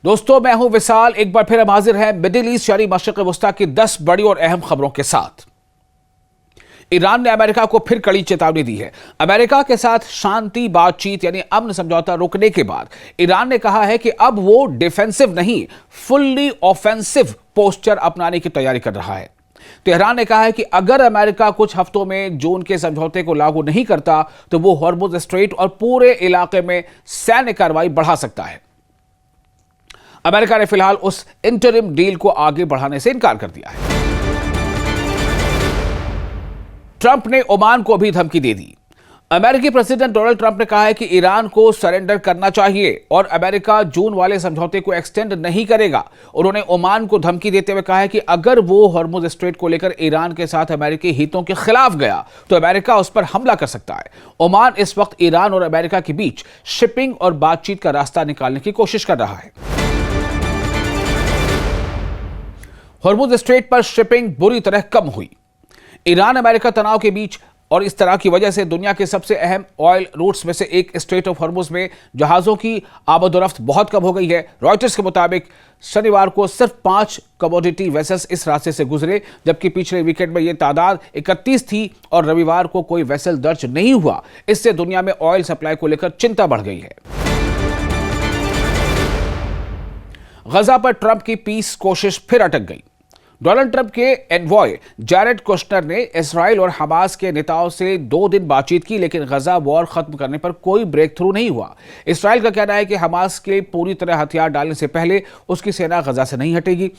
दोस्तों, मैं हूं विशाल। एक बार फिर हम हाजिर हैं मिडिल ईस्ट यानी मशरिक़ वस्ता की 10 बड़ी और अहम खबरों के साथ। ईरान ने अमेरिका को फिर कड़ी चेतावनी दी है। अमेरिका के साथ शांति बातचीत यानी अमन समझौता रोकने के बाद ईरान ने कहा है कि अब वो डिफेंसिव नहीं, फुल्ली ऑफेंसिव पोस्चर अपनाने की तैयारी कर रहा है। तेहरान ने कहा है कि अगर अमेरिका कुछ हफ्तों में जून के समझौते को लागू नहीं करता तो वो हॉर्मुज़ स्ट्रेट और पूरे इलाके में सैन्य कार्रवाई बढ़ा सकता है। अमेरिका ने फिलहाल उस इंटरिम डील को आगे बढ़ाने से इनकार कर दिया है। ट्रंप ने ओमान को भी धमकी दे दी। अमेरिकी प्रेसिडेंट डोनाल्ड ट्रंप ने कहा है कि ईरान को सरेंडर करना चाहिए और अमेरिका जून वाले समझौते को एक्सटेंड नहीं करेगा। उन्होंने ओमान को धमकी देते हुए कहा है कि अगर वो हॉर्मुज़ स्ट्रेट को लेकर ईरान के साथ अमेरिकी हितों के खिलाफ गया तो अमेरिका उस पर हमला कर सकता है। ओमान इस वक्त ईरान और अमेरिका के बीच शिपिंग और बातचीत का रास्ता निकालने की कोशिश कर रहा है। हॉर्मुज़ स्ट्रेट पर शिपिंग बुरी तरह कम हुई। ईरान अमेरिका तनाव के बीच और इस तरह की वजह से दुनिया के सबसे अहम ऑयल रूट्स में से एक स्ट्रेट ऑफ हॉर्मुज़ में जहाज़ों की आमदोरफ्त बहुत कम हो गई है। रॉयटर्स के मुताबिक शनिवार को सिर्फ 5 कमोडिटी वेसल्स इस रास्ते से गुजरे, जबकि पिछले वीकेंड में यह तादाद 31 थी और रविवार को कोई वेसल दर्ज नहीं हुआ। इससे दुनिया में ऑयल सप्लाई को लेकर चिंता बढ़ गई है। गजा पर ट्रंप की पीस कोशिश फिर अटक गई। डोनाल्ड ट्रंप के एनवॉय जैरेड कुश्नर ने इजराइल और हमास के नेताओं से 2 दिन बातचीत की, लेकिन गजा वॉर खत्म करने पर कोई ब्रेक थ्रू नहीं हुआ। इजराइल का कहना है कि हमास के पूरी तरह हथियार डालने से पहले उसकी सेना गजा से नहीं हटेगी,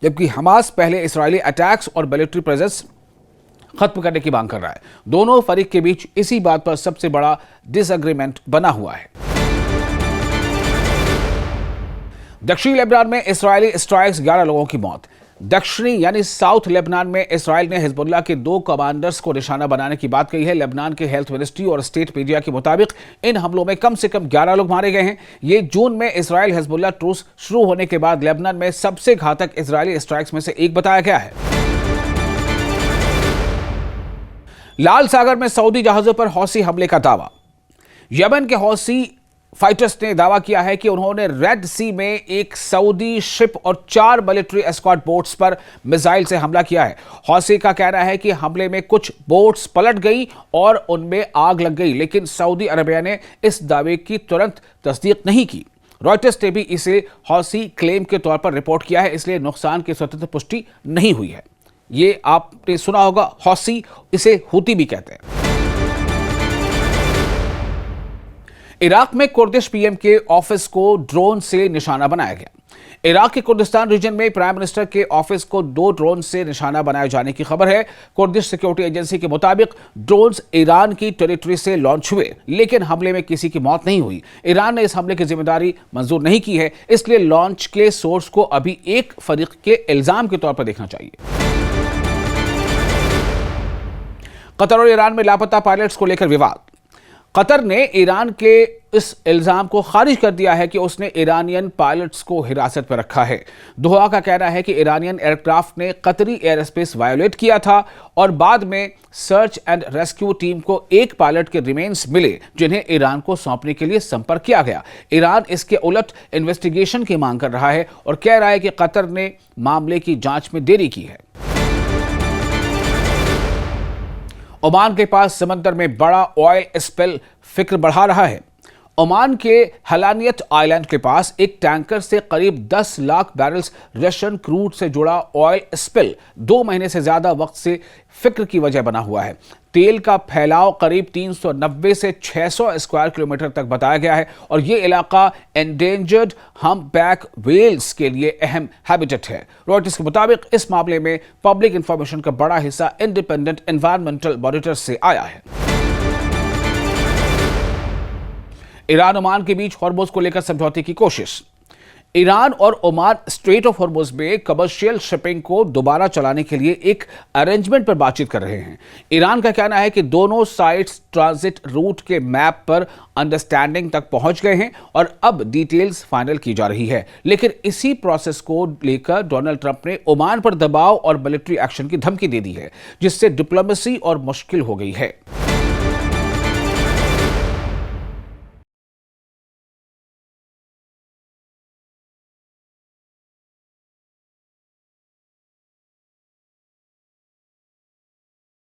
जबकि हमास पहले इजरायली अटैक्स और मिलिट्री प्रेजेंस खत्म करने की मांग कर रहा है। दोनों फरीक के बीच इसी बात पर सबसे बड़ा डिसएग्रीमेंट बना हुआ है। दक्षिणी लेबनान में इजरायली स्ट्राइक्स, 11 लोगों की मौत। दक्षिणी यानी साउथ लेबनान में इजराइल ने हिजबुल्लाह के 2 कमांडर्स को निशाना बनाने की बात कही है। लेबनान के हेल्थ मिनिस्ट्री और स्टेट मीडिया के मुताबिक इन हमलों में कम से कम 11 लोग मारे गए हैं। ये जून में इजराइल हिजबुल्लाह ट्रूस शुरू होने के बाद लेबनान में सबसे घातक इजरायली स्ट्राइक्स में से एक बताया गया है। लाल सागर में सऊदी जहाजों पर हौसी हमले का दावा। यमन के हौसी फाइटर्स ने दावा किया है कि उन्होंने रेड सी में एक सऊदी शिप और 4 मिलिट्री एस्कॉर्ट बोट्स पर मिसाइल से हमला किया है। हौसी का कहना है कि हमले में कुछ बोट्स पलट गई और उनमें आग लग गई, लेकिन सऊदी अरबिया ने इस दावे की तुरंत तस्दीक नहीं की। रॉयटर्स ने भी इसे हौसी क्लेम के तौर पर रिपोर्ट किया है, इसलिए नुकसान की स्वतंत्र पुष्टि नहीं हुई है। ये आपने सुना होगा, हौसी, इसे हूती भी कहते हैं। इराक में कुर्दिश पीएम के ऑफिस को ड्रोन से निशाना बनाया गया। इराक के कुर्दिस्तान रीजन में प्राइम मिनिस्टर के ऑफिस को 2 ड्रोन से निशाना बनाए जाने की खबर है। कुर्दिश सिक्योरिटी एजेंसी के मुताबिक ड्रोन्स ईरान की टेरिटरी से लॉन्च हुए, लेकिन हमले में किसी की मौत नहीं हुई। ईरान ने इस हमले की जिम्मेदारी मंजूर नहीं की है, इसलिए लॉन्च के सोर्स को अभी एक फरीक के इल्जाम के तौर पर देखना चाहिए। कतर और ईरान में लापता पायलट्स को लेकर विवाद। कतर ने ईरान के इस इल्जाम को खारिज कर दिया है कि उसने ईरानियन पायलट्स को हिरासत में रखा है। दोहा का कहना है कि ईरानियन एयरक्राफ्ट ने कतरी एयर स्पेस वायोलेट किया था और बाद में सर्च एंड रेस्क्यू टीम को एक पायलट के रिमेन्स मिले, जिन्हें ईरान को सौंपने के लिए संपर्क किया गया। ईरान इसके उलट इन्वेस्टिगेशन की मांग कर रहा है और कह रहा है कि कतर ने मामले की जांच में देरी की है। ओमान के पास समंदर में बड़ा ऑयल स्पिल फिक्र बढ़ा रहा है। ओमान के हलानियत आइलैंड के पास एक टैंकर से करीब 10 लाख बैरल्स रशियन क्रूड से जुड़ा ऑयल स्पिल 2 महीने से ज्यादा वक्त से फिक्र की वजह बना हुआ है। तेल का फैलाव करीब 390 से 600 स्क्वायर किलोमीटर तक बताया गया है और यह इलाका एंडेंजर्ड हम्पबैक व्हेल्स के लिए अहम हैबिटेट है। रॉयटर्स के मुताबिक इस मामले में पब्लिक इंफॉर्मेशन का बड़ा हिस्सा इंडिपेंडेंट एनवायरमेंटल मॉनिटर से आया है। ईरान ओमान के बीच हॉर्मुज़ को लेकर समझौते की कोशिश। ईरान और ओमान स्ट्रेट ऑफ हॉर्मुज़ में कमर्शियल शिपिंग को दोबारा चलाने के लिए एक अरेंजमेंट पर बातचीत कर रहे हैं। ईरान का कहना है कि दोनों साइड्स ट्रांजिट रूट के मैप पर अंडरस्टैंडिंग तक पहुंच गए हैं और अब डिटेल्स फाइनल की जा रही है, लेकिन इसी प्रोसेस को लेकर डोनाल्ड ट्रंप ने ओमान पर दबाव और मिलिट्री एक्शन की धमकी दे दी है, जिससे डिप्लोमेसी और मुश्किल हो गई है।